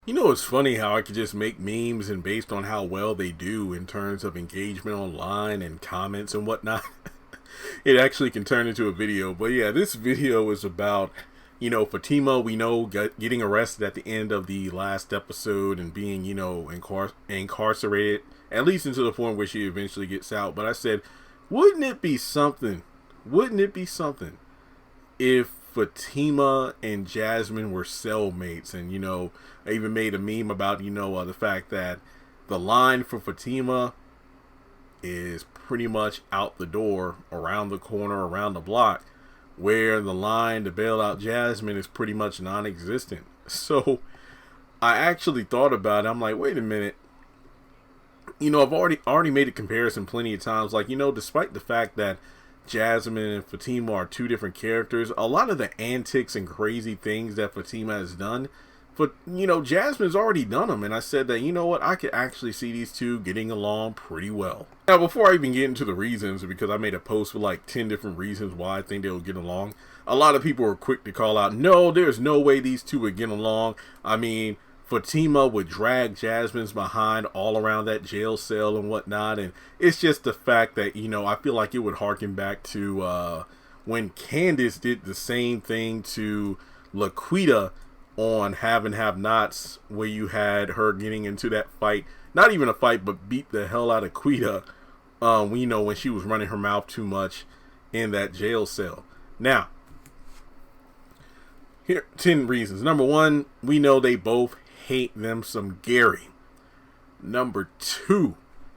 You know, it's funny how I could just make memes and based on how well they do in terms of engagement online and comments and whatnot, it actually can turn into a video. But yeah, this video is about, Fatima, we know, getting arrested at the end of the last episode and being, incarcerated, at least until the point where she eventually gets out. But I said, wouldn't it be something? Wouldn't it be something if Fatima and Jasmine were cellmates? And, I even made a meme about, the fact that the line for Fatima is pretty much out the door, around the corner, around the block, where the line to bail out Jasmine is pretty much non-existent. So I actually thought about it. I'm like, wait a minute. I've already made a comparison plenty of times. Like, despite the fact that Jasmine and Fatima are two different characters, a lot of the antics and crazy things that Fatima has done, but Jasmine's already done them. And I said that, I could actually see these two getting along pretty well. Now, before I even get into the reasons, because I made a post with like 10 different reasons why I think they'll get along, a lot of people were quick to call out, no, there's no way these two would get along. I mean, Fatima would drag Jasmine's behind all around that jail cell and whatnot. And it's just the fact that, I feel like it would harken back to when Candace did the same thing to Laquita on Have and Have Nots, where you had her getting into that fight, not even a fight, but beat the hell out of Quita, when she was running her mouth too much in that jail cell. Now, here 10 reasons. Number one, we know they both hate them some Gary. Number two,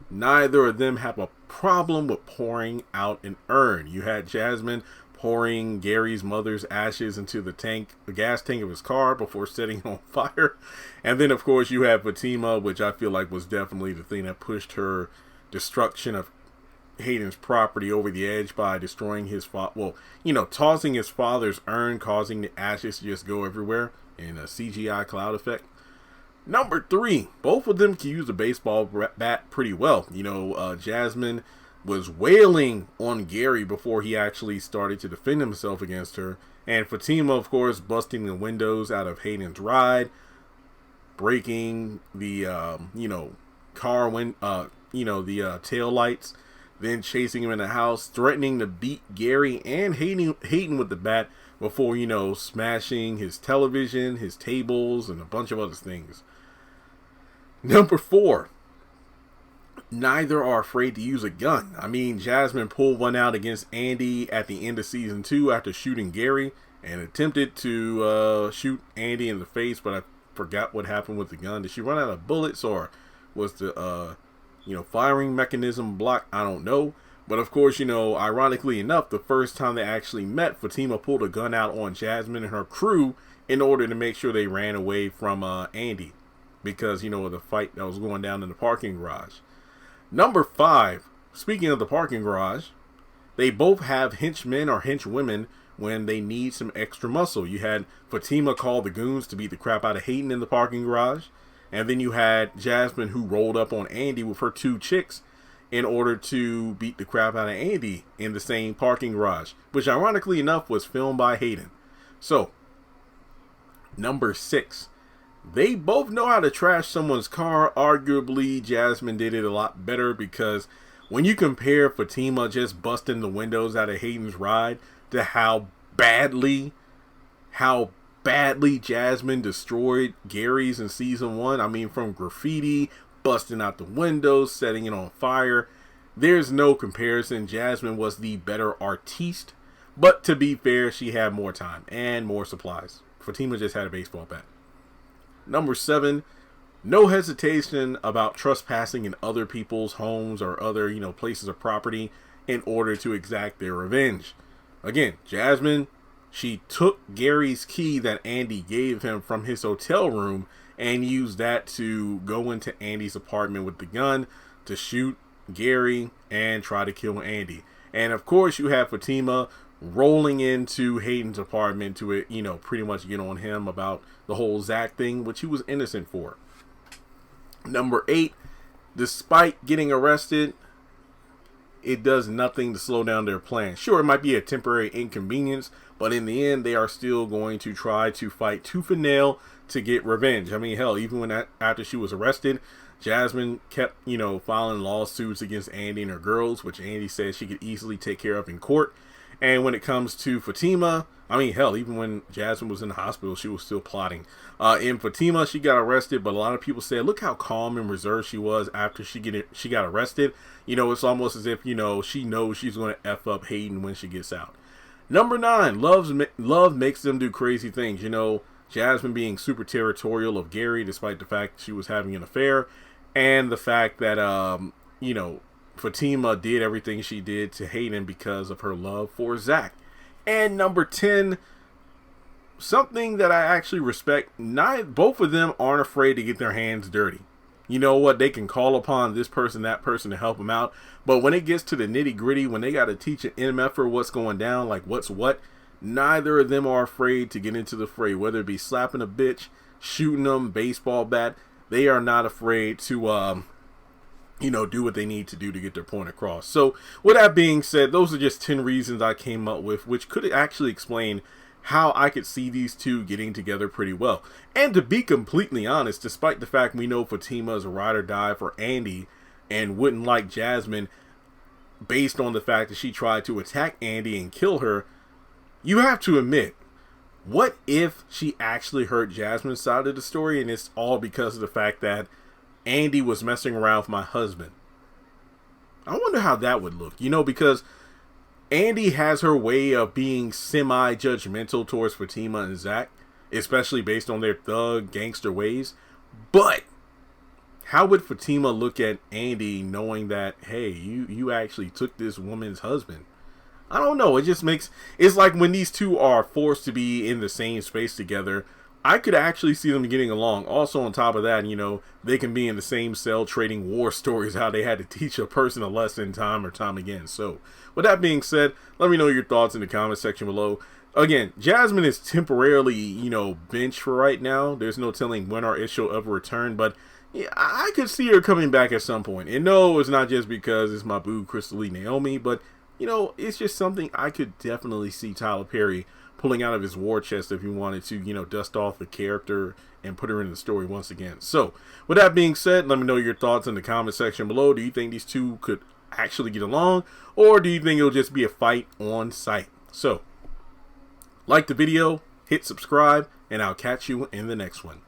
neither of them have a problem with pouring out an urn. You had Jasmine pouring Gary's mother's ashes into the gas tank of his car before setting it on fire. And then, of course, you have Fatima, which I feel like was definitely the thing that pushed her destruction of Hayden's property over the edge by destroying his tossing his father's urn, causing the ashes to just go everywhere in a CGI cloud effect. Number three, both of them can use a baseball bat pretty well. Jasmine was wailing on Gary before he actually started to defend himself against her. And Fatima, of course, busting the windows out of Hayden's ride, breaking the, car the tail lights, then chasing him in the house, threatening to beat Gary and Hayden with the bat before, smashing his television, his tables, and a bunch of other things. Number four, neither are afraid to use a gun. I mean, Jasmine pulled one out against Andy at the end of season 2 after shooting Gary, and attempted to shoot Andy in the face, but I forgot what happened with the gun. Did she run out of bullets, or was the firing mechanism blocked? I don't know. But of course, ironically enough, the first time they actually met, Fatima pulled a gun out on Jasmine and her crew in order to make sure they ran away from Andy, because of the fight that was going down in the parking garage. Number five, speaking of the parking garage, they both have henchmen or henchwomen when they need some extra muscle. You had Fatima call the goons to beat the crap out of Hayden in the parking garage. And then you had Jasmine, who rolled up on Andy with her two chicks in order to beat the crap out of Andy in the same parking garage, which ironically enough was filmed by Hayden. So, number six, they both know how to trash someone's car. Arguably, Jasmine did it a lot better, because when you compare Fatima just busting the windows out of Hayden's ride to how badly Jasmine destroyed Gary's in season 1, I mean, from graffiti, busting out the windows, setting it on fire, there's no comparison. Jasmine was the better artiste, but to be fair, she had more time and more supplies. Fatima just had a baseball bat. Number 7, no hesitation about trespassing in other people's homes or other, places of property in order to exact their revenge. Again, Jasmine, she took Gary's key that Andy gave him from his hotel room and used that to go into Andy's apartment with the gun to shoot Gary and try to kill Andy. And of course, you have Fatima rolling into Hayden's apartment to, pretty much get on him about the whole Zach thing, which he was innocent for. Number 8, despite getting arrested, it does nothing to slow down their plan. Sure, it might be a temporary inconvenience, but in the end, they are still going to try to fight tooth and nail to get revenge. I mean, hell, even when after she was arrested, Jasmine kept, filing lawsuits against Andy and her girls, which Andy said she could easily take care of in court. And when it comes to Fatima, I mean, hell, even when Jasmine was in the hospital, she was still plotting. In Fatima, she got arrested, but a lot of people said, look how calm and reserved she was after she got arrested. It's almost as if, she knows she's going to F up Hayden when she gets out. Number 9, love makes them do crazy things. Jasmine being super territorial of Gary, despite the fact she was having an affair, and the fact that, Fatima did everything she did to Hayden because of her love for Zach. And number 10, something that I actually respect, both of them aren't afraid to get their hands dirty. You know what? They can call upon this person, that person to help them out. But when it gets to the nitty gritty, when they got to teach an MFer what's going down, like what's what, neither of them are afraid to get into the fray. Whether it be slapping a bitch, shooting them, baseball bat, they are not afraid to, do what they need to do to get their point across. So with that being said, those are just 10 reasons I came up with, which could actually explain how I could see these two getting together pretty well. And to be completely honest, despite the fact we know Fatima is a ride or die for Andy and wouldn't like Jasmine based on the fact that she tried to attack Andy and kill her, you have to admit, what if she actually heard Jasmine's side of the story and it's all because of the fact that Andy was messing around with my husband? I wonder how that would look, because Andy has her way of being semi-judgmental towards Fatima and Zach, especially based on their thug gangster ways. But how would Fatima look at Andy knowing that, hey, you actually took this woman's husband? I don't know. It's like when these two are forced to be in the same space together, I could actually see them getting along. Also, on top of that, they can be in the same cell trading war stories, how they had to teach a person a lesson time or time again. So, with that being said, let me know your thoughts in the comment section below. Again, Jasmine is temporarily, benched for right now. There's no telling when or if she'll ever return, but yeah, I could see her coming back at some point. And no, it's not just because it's my boo, Crystal Lee Naomi, but, it's just something I could definitely see Tyler Perry pulling out of his war chest if he wanted to, dust off the character and put her in the story once again. So, with that being said, let me know your thoughts in the comment section below. Do you think these two could actually get along, or do you think it'll just be a fight on site? So, like the video, hit subscribe, and I'll catch you in the next one.